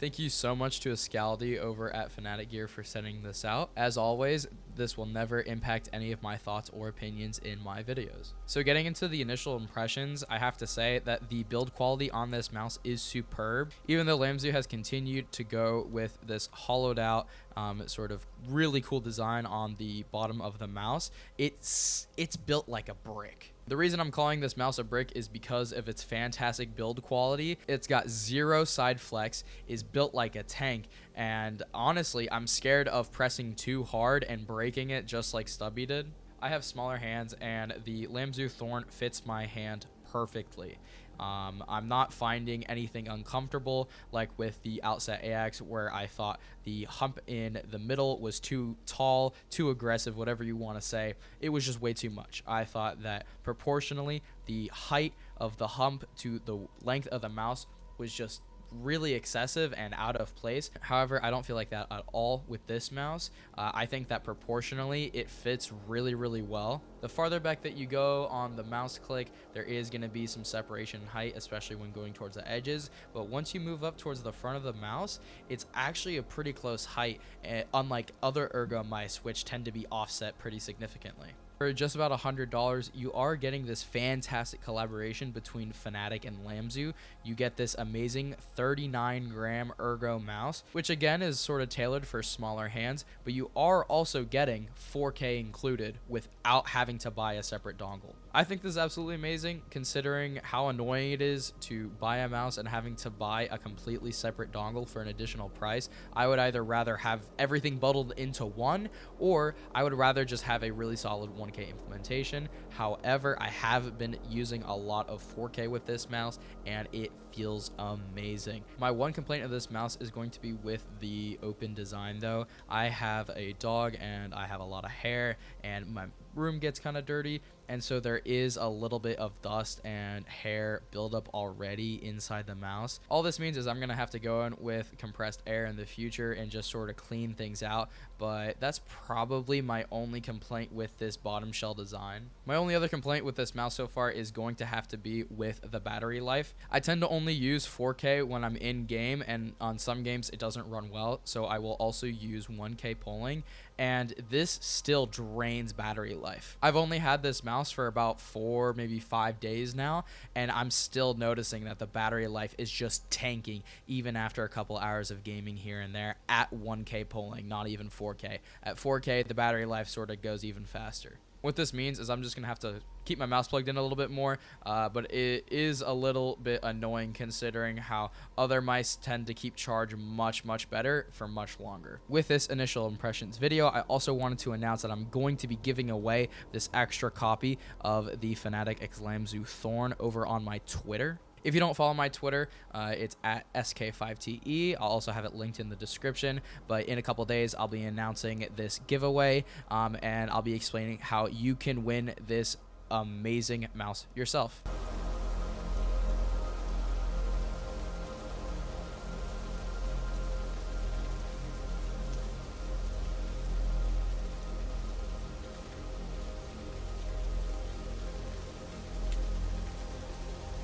Thank you so much to Escaldi over at Fnatic Gear for sending this out. As always, this will never impact any of my thoughts or opinions in my videos. So getting into the initial impressions, I have to say that the build quality on this mouse is superb. Even though Lamzu has continued to go with this hollowed out sort of really cool design on the bottom of the mouse, it's built like a brick. The reason I'm calling this mouse a brick is because of its fantastic build quality. It's got 0 side flex, is built like a tank, and honestly, I'm scared of pressing too hard and breaking it just like Stubby did. I have smaller hands, and the Lamzu Thorn fits my hand perfectly. I'm not finding anything uncomfortable like with the outset AX, where I thought the hump in the middle was too tall, too aggressive, whatever you want to say. It was just way too much. I thought that proportionally the height of the hump to the length of the mouse was just really excessive and out of place. However, I don't feel like that at all with this mouse. I think that proportionally it fits really well. The farther back that you go on the mouse click, there is going to be some separation in height, especially when going towards the edges, but once you move up towards the front of the mouse, it's actually a pretty close height, unlike other Ergo mice, which tend to be offset pretty significantly. For just about $100, you are getting this fantastic collaboration between Fnatic and Lamzu. You get this amazing 39-gram Ergo mouse, which again is sort of tailored for smaller hands, but you are also getting 4K included without having to buy a separate dongle. I think this is absolutely amazing, considering how annoying it is to buy a mouse and having to buy a completely separate dongle for an additional price. I would either rather have everything bundled into one, or I would rather just have a really solid 1K implementation. However, I have been using a lot of 4K with this mouse, and it feels amazing. My one complaint of this mouse is going to be with the open design though. I have a dog and I have a lot of hair, and my room gets kind of dirty, and so there is a little bit of dust and hair buildup already inside the mouse. All this means is I'm gonna have to go in with compressed air in the future and just sort of clean things out, but that's probably my only complaint with this bottom shell design. My only other complaint with this mouse so far is going to have to be with the battery life. I tend to only use 4K when I'm in game, and on some games it doesn't run well, so I will also use 1K polling, and this still drains battery life. I've only had this mouse for about 4, maybe 5 days now, and I'm still noticing that the battery life is just tanking even after a couple hours of gaming here and there at 1K polling, not even 4K. At 4K, the battery life sort of goes even faster. What this means is I'm just going to have to keep my mouse plugged in a little bit more, but it is a little bit annoying considering how other mice tend to keep charge much better for much longer. With this initial impressions video, I also wanted to announce that I'm going to be giving away this extra copy of the Fnatic x Lamzu Thorn over on my Twitter. If you don't follow my Twitter, it's at SK5TE. I'll also have it linked in the description, but in a couple days, I'll be announcing this giveaway, and I'll be explaining how you can win this amazing mouse yourself.